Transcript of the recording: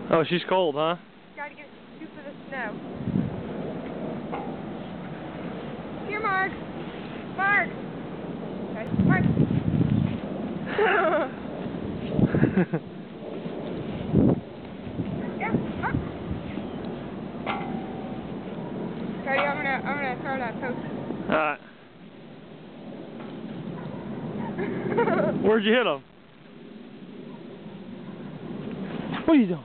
Oh, she's cold, huh? Gotta get soup for the snow. Here, Mark. Mark. Okay. Mark. Yeah. Mark. Okay, I'm gonna throw that post. Alright. Where'd you hit him? What are you doing?